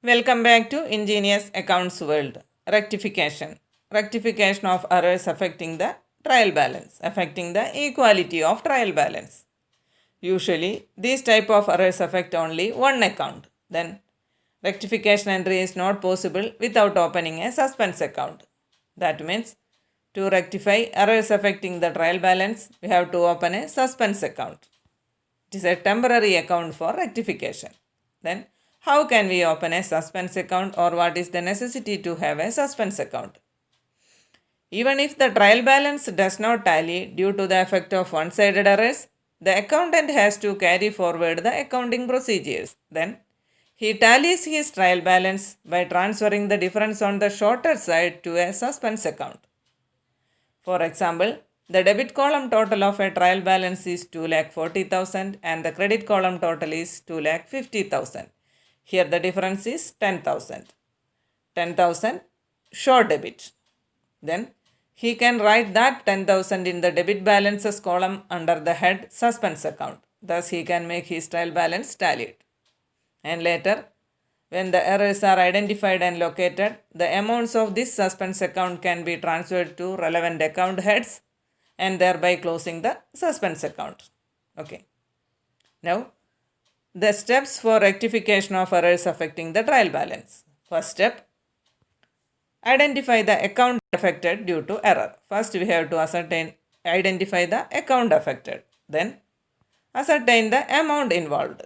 Welcome back to Ingenious Accounts World. Rectification. Rectification of errors affecting the trial balance, affecting the equality of trial balance. Usually, these type of errors affect only one account. Then, rectification entry is not possible without opening a suspense account. That means, to rectify errors affecting the trial balance, we have to open a suspense account. It is a temporary account for rectification. Then, how can we open a suspense account, or what is the necessity to have a suspense account? Even if the trial balance does not tally due to the effect of one-sided errors, the accountant has to carry forward the accounting procedures. Then, he tallies his trial balance by transferring the difference on the shorter side to a suspense account. For example, the debit column total of a trial balance is 2,40,000 and the credit column total is 2,50,000. Here the difference is 10,000. 10,000 short debit. Then he can write that 10,000 in the debit balances column under the head suspense account. Thus he can make his trial balance tallied. And later, when the errors are identified and located, the amounts of this suspense account can be transferred to relevant account heads and thereby closing the suspense account. Okay. Now, the steps for rectification of errors affecting the trial balance. First step, identify the account affected due to error. First, we have to identify the account affected. Then, ascertain the amount involved,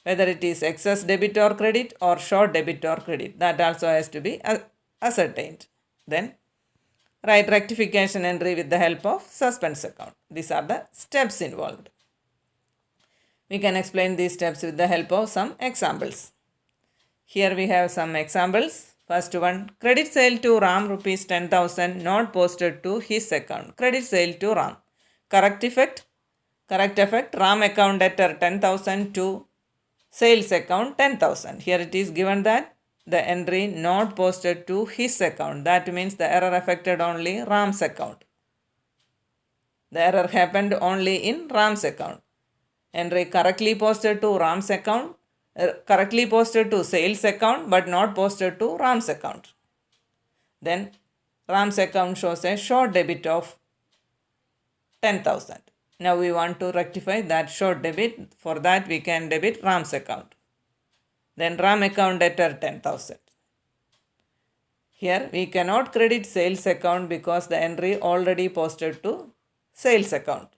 whether it is excess debit or credit or short debit or credit. That also has to be ascertained. Then, write rectification entry with the help of suspense account. These are the steps involved. We can explain these steps with the help of some examples. Here we have some examples. First one, credit sale to Ram rupees 10,000 not posted to his account. Credit sale to Ram. Correct effect, Ram account debtor 10,000 to sales account 10,000. Here it is given that the entry not posted to his account. That means the error affected only Ram's account. The error happened only in Ram's account. Entry correctly posted to Ram's account, correctly posted to sales account but not posted to Ram's account. Then Ram's account shows a short debit of 10,000. Now we want to rectify that short debit. For that we can debit Ram's account. Then Ram account debtor 10,000. Here we cannot credit sales account because the entry already posted to sales account.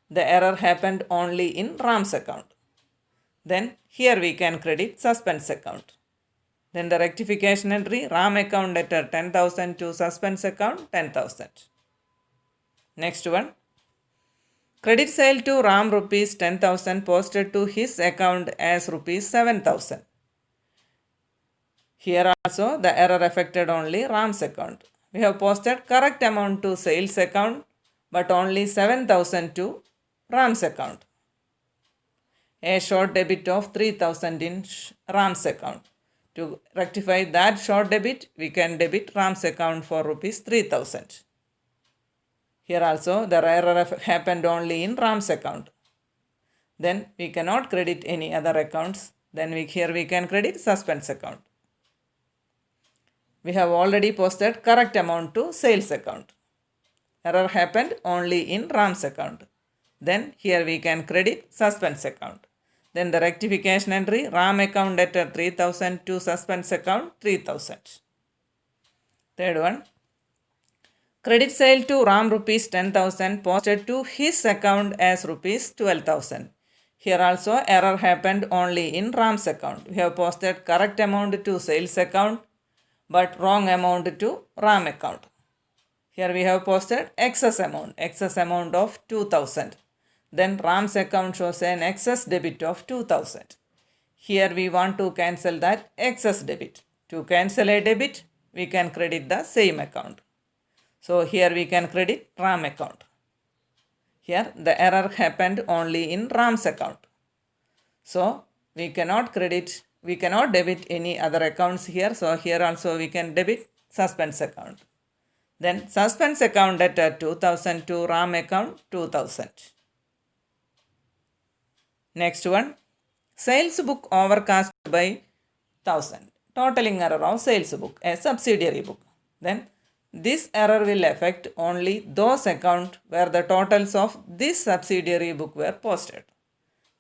The error happened only in Ram's account. Then here we can credit suspense account. Then the rectification entry, Ram account debtor 10,000 to suspense account 10,000. Next one, credit sale to Ram rupees 10,000 posted to his account as rupees 7,000. Here also the error affected only Ram's account. We have posted correct amount to sales account but only 7,000 to Ram's account. A short debit of 3,000 in Ram's account. To rectify that short debit, we can debit Ram's account for rupees 3,000. Here also the error happened only in Ram's account. Then we cannot credit any other accounts. Then here we can credit suspense account. We have already posted correct amount to sales account. Error happened only in Ram's account. Then here we can credit suspense account. Then the rectification entry, Ram account debtor 3,000 to suspense account 3,000. Third one, credit sale to Ram rupees 10,000 posted to his account as rupees 12,000. Here also error happened only in Ram's account. We have posted correct amount to sales account but wrong amount to Ram account. Here we have posted excess amount of 2,000. Then Ram's account shows an excess debit of 2,000. Here we want to cancel that excess debit. To cancel a debit, we can credit the same account. So here we can credit Ram account. Here the error happened only in Ram's account. So we cannot debit any other accounts here. So here also we can debit suspense account. Then suspense account debtor 2,000 to Ram account 2,000. Next one, sales book overcast by 1000. Totaling error of sales book, a subsidiary book. Then this error will affect only those accounts where the totals of this subsidiary book were posted.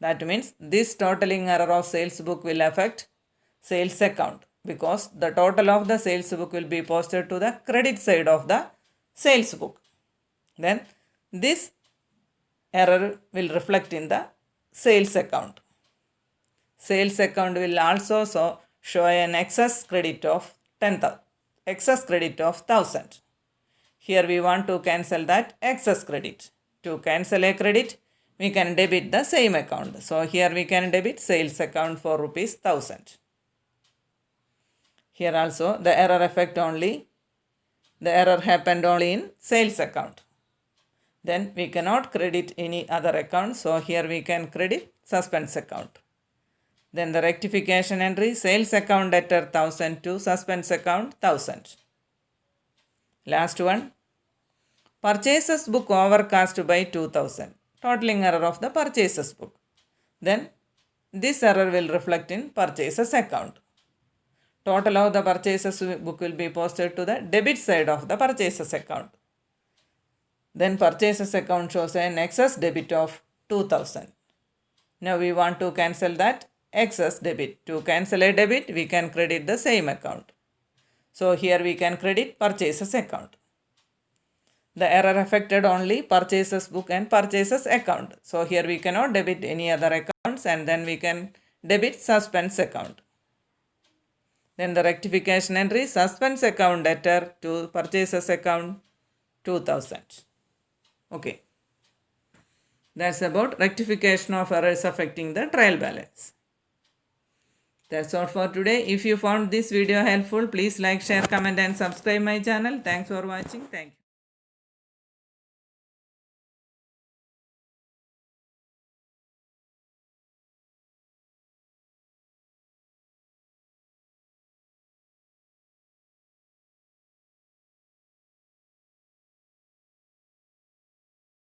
That means this totaling error of sales book will affect sales account because the total of the sales book will be posted to the credit side of the sales book. Then this error will reflect in the sales account. Sales account will also show an excess credit of 10,000, excess credit of 1000. Here we want to cancel that excess credit. To cancel a credit, we can debit the same account. So here we can debit sales account for rupees 1000. Here also the error happened only in sales account. Then we cannot credit any other account. So here we can credit suspense account. Then the rectification entry, sales account debtor 1000 to suspense account 1000. Last one, purchases book overcast by 2000. Totaling error of the purchases book. Then this error will reflect in purchases account. Total of the purchases book will be posted to the debit side of the purchases account. Then purchases account shows an excess debit of 2000. Now we want to cancel that excess debit. To cancel a debit, we can credit the same account. So here we can credit purchases account. The error affected only purchases book and purchases account. So here we cannot debit any other accounts and then we can debit suspense account. Then the rectification entry, suspense account debtor to purchases account 2000. Okay. That's about rectification of errors affecting the trial balance. That's all for today. If you found this video helpful, please like, share, comment and subscribe my channel. Thanks for watching. Thank you.